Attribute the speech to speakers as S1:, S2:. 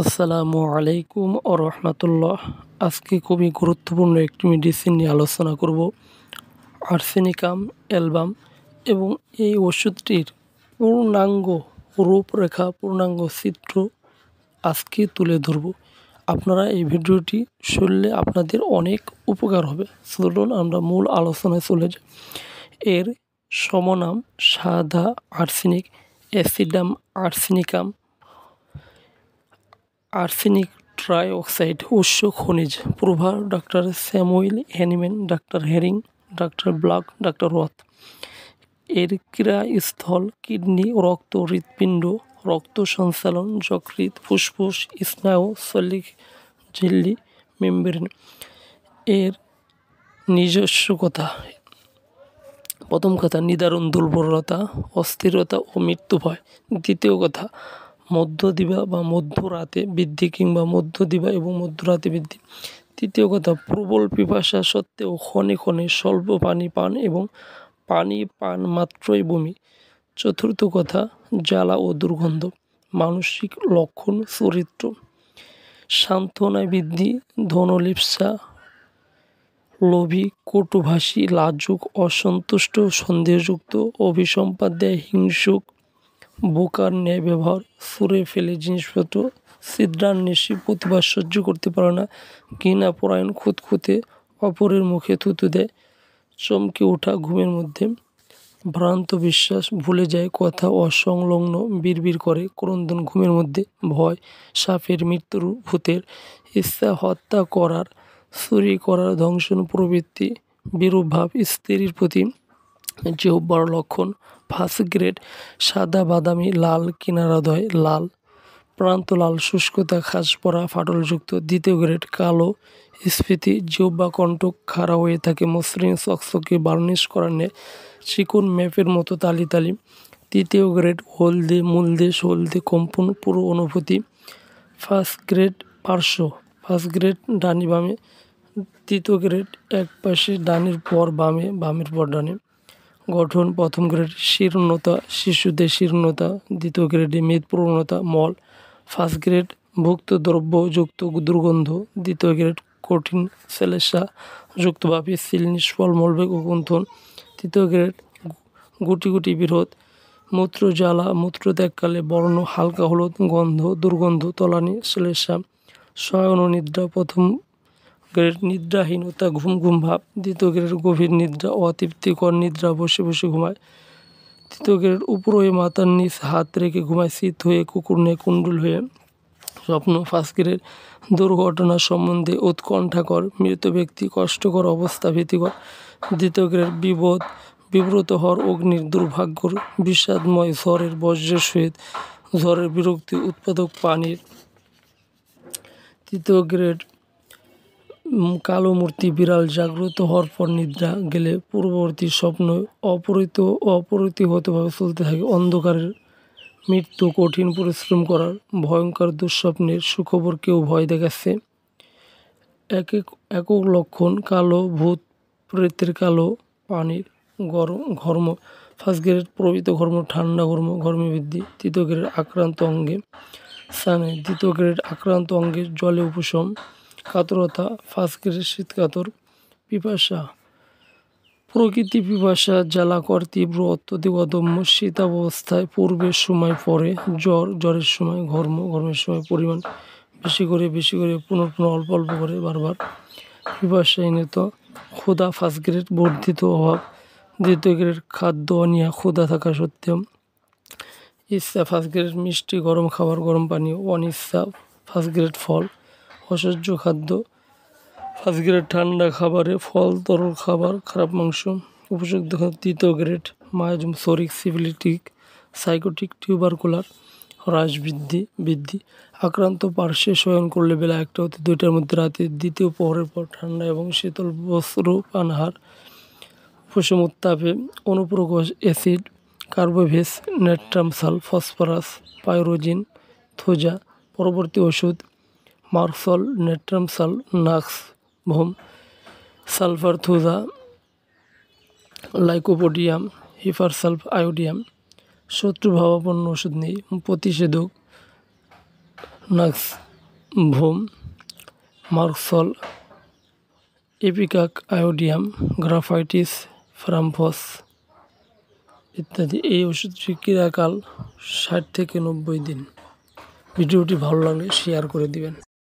S1: আসসালামু আলাইকুম রহমতুল্লাহ। আজকে খুবই গুরুত্বপূর্ণ একটি মেডিসিন নিয়ে আলোচনা করব, আর্সেনিকাম অ্যালবাম। এবং এই ওষুধটির পূর্ণাঙ্গ রূপরেখা, পূর্ণাঙ্গ চিত্র আজকে তুলে ধরব। আপনারা এই ভিডিওটি শুনলে আপনাদের অনেক উপকার হবে। চলুন আমরা মূল আলোচনায় চলে যাই। এর সমনাম সাদা আর্সেনিক, অ্যাসিডাম আর্সেনিকাম, আর্সেনিক ট্রাইঅক্সাইড, উৎস খনিজ প্রভার ডাক্তার স্যামুয়েল হ্যানিম্যান, ডাক্তার হেরিং, ডাক্তার ব্লাক, ডাক্তার রথ। এর ক্রিয়াস্থল কিডনি, রক্ত, হৃৎপিণ্ড, রক্ত সঞ্চালন, যকৃৎ, ফুসফুস, স্নায়ু, শলিক, ঝিল্লি, মেমব্রেন। এর নিজস্ব কথা, প্রথম কথা নিদারুণ দুর্বলতা, অস্থিরতা ও মৃত্যু ভয়। দ্বিতীয় কথা মধ্যদিবা বা মধ্যরাতে বৃদ্ধি কিংবা মধ্যদিবা এবং মধ্যরাতে বৃদ্ধি। তৃতীয় কথা প্রবল পিপাসা সত্ত্বেও ক্ষণে ক্ষণে স্বল্প পানি পান এবং পানি পান মাত্রই বমি। চতুর্থ কথা জ্বালা ও দুর্গন্ধ। মানসিক লক্ষণ চরিত্র সান্ত্বনায় বৃদ্ধি, ধনলিপ্সা, লোভী, কটুভাষী, লাজুক, অসন্তুষ্ট, সন্দেহযুক্ত, অভিসম্পাদ্যায়, হিংসুক, বোকার ন্যায় ব্যবহার, ছুঁড়ে ফেলে জিনিসপত্র, ছিদ্রান্বেষী, প্রতিবাদ সহ্য করতে পারে না, ঘৃণাপরায়ণ, খুঁতখুঁতে, অপরের মুখে থুতু দেয়, চমকে ওঠা ঘুমের মধ্যে, ভ্রান্ত বিশ্বাস, ভুলে যায় কথা, অসংলগ্ন, বিড়বিড় করে, ক্রন্দন ঘুমের মধ্যে, ভয়, সাপের, মৃত্যুর, ভূতের, ইচ্ছা হত্যা করার, চুরি করার, ধ্বংসন প্রবৃত্তি, বিরূপ ভাব, স্ত্রীর প্রতি জিহ্বার লক্ষণ। ফার্স্ট গ্রেড সাদা, বাদামি, লাল, কিনারাদয় লাল, প্রান্ত লাল, শুষ্কতা, খাস পড়া, ফাটলযুক্ত। দ্বিতীয় গ্রেড কালো, স্ফীতি, জিহ্বা কণ্টক খাড়া হয়ে থাকে, মসৃণ, চকচকে, বার্নিশ করার ন্যায়, চিকন ম্যাপের মতো তালি তালি। তৃতীয় গ্রেড হলদে, মূলদেশ, হলদে, কম্পন, পুরো অনুভূতি। ফার্স্ট গ্রেড পার্শ্ব, ফার্স্ট গ্রেড ডানি বামে, তৃতীয় গ্রেড এক পাশে ডানির পর বামে, বামের পর ডানে। গঠন প্রথম গ্রেড শীর্ণতা, শিশুদের শীর্ণতা। দ্বিতীয় গ্রেডে মেদপ্রবণতা, মল। ফার্স্ট গ্রেড ভুক্ত দ্রব্যযুক্ত দুর্গন্ধ। দ্বিতীয় গ্রেড কঠিন শ্লেষা যুক্তভাবে সিল, নিষ্ফল, মলবেগ ও গুন্থন। তৃতীয় গ্রেড গুটি গুটি বিরোধ, মূত্র জ্বালা, মূত্রত্যাগকালে বর্ণ হালকা হলুদ, গন্ধ, দুর্গন্ধ, তলানি, শ্লেষা। শয়ন ও নিদ্রা প্রথম গ্রেড নিদ্রাহীনতা, ঘুম ঘুম ভাব। দ্বিতীয় গ্রেড গভীর নিদ্রা, অতৃপ্তিকর নিদ্রা, বসে বসে ঘুমায়। তৃতীয় গ্রেড উপরে মাথার নিচ হাত রেখে ঘুমায়, শীত হয়ে, কুকুর নিয়ে কুণ্ডুল হয়ে স্বপ্ন। ফার্স্ট গ্রেড দুর্ঘটনা সম্বন্ধে উৎকণ্ঠাকর, মৃত ব্যক্তি, কষ্টকর অবস্থা, ভীতিকর। দ্বিতীয় গ্রেড বিব্রত হওয়ার, অগ্নির, দুর্ভাগ্যর, বিষাদময়, ঝড়ের, বজ্রের সহিত, ঝড়ের বিরক্তি, উৎপাদক পানির। তৃতীয় গ্রেড কালো মূর্তি, বিড়াল, জাগ্রত হওয়ার পর নিদ্রা গেলে পূর্ববর্তী স্বপ্ন অপরিহতভাবে চলতে থাকে। অন্ধকারের মৃত্যু, কঠিন পরিশ্রম করার, ভয়ঙ্কর দুঃস্বপ্নের, সুখবর কেউ ভয় দেখাচ্ছে। একক লক্ষণ কালো ভূত প্রেতের, কালো পানির, ঘর্ম। ফার্স্ট গ্রেড প্রভৃত ঘর্ম, ঠান্ডা ঘর্ম, ঘর্মে বৃদ্ধি। তৃতীয় গ্রেড আক্রান্ত অঙ্গে স্থানে। দ্বিতীয় গ্রেড আক্রান্ত অঙ্গের জলে উপশম, কাতরতা। First grade শীতকাতর। পিপাসা প্রকৃতি, পিপাসা, জ্বালাকর, তীব্র, অত্যধিক, অদম্য, শীতাবস্থায়, পূর্বের সময়, পরে, জ্বর, জ্বরের সময়, ঘর্ম, ঘর্মের সময়, পরিমাণ, বেশি করে, পুনঃ অল্প অল্প করে, বারবার। পিপাসাহীনত, ক্ষুধা। ফার্স্ট গ্রেড বর্ধিত অভাব। দ্বিতীয় গ্রেড খাদ্য অনীহা, ক্ষুধা থাকা সত্ত্বেও। ইচ্ছা ফার্স্ট গ্রেড মিষ্টি, গরম খাবার, গরম পানীয়। অনিচ্ছা ফার্স্ট গ্রেড ফল, অসহ্য খাদ্য। ফার্স্ট গ্রেড ঠান্ডা খাবারে, ফল, তরল খাবার, খারাপ মাংস, উপযুক্ত। তৃতীয় গ্রেড মায়োজম, সরিক, সিফিলিটিক, সাইকোটিক, টিউবারকুলার, হ্রাস, বৃদ্ধি। আক্রান্ত পার্শ্বে শয়ন করলে বেলা 1টা হতে 2টার মধ্যে রাতে, দ্বিতীয় প্রহরের পর ঠান্ডা এবং শীতল বস্ত্র পানাহার। উপশম উত্তাপে, অনুপ্রকোষ, অ্যাসিড, কার্বোভেস, নেট্রামসাল, ফসফরাস, পাইরোজিন, থোজা। পরবর্তী ওষুধ মার্কসল, নেট্রামসাল, নাক্স, ভোম, সালফার, থোজা, লাইকোপোডিয়াম, হিপারসালফ, আয়োডিয়াম। শত্রুভাবাপন্ন ওষুধ নেই। প্রতিষেধক নাক্স, ভোম, মার্কসল, এপিকাক, আয়োডিয়াম, গ্রাফাইটিস, ফ্রামফস ইত্যাদি। এই ওষুধটির ক্রিয়াকাল 60 থেকে 90 দিন। ভিডিওটি ভালো লাগলে শেয়ার করে দিবেন।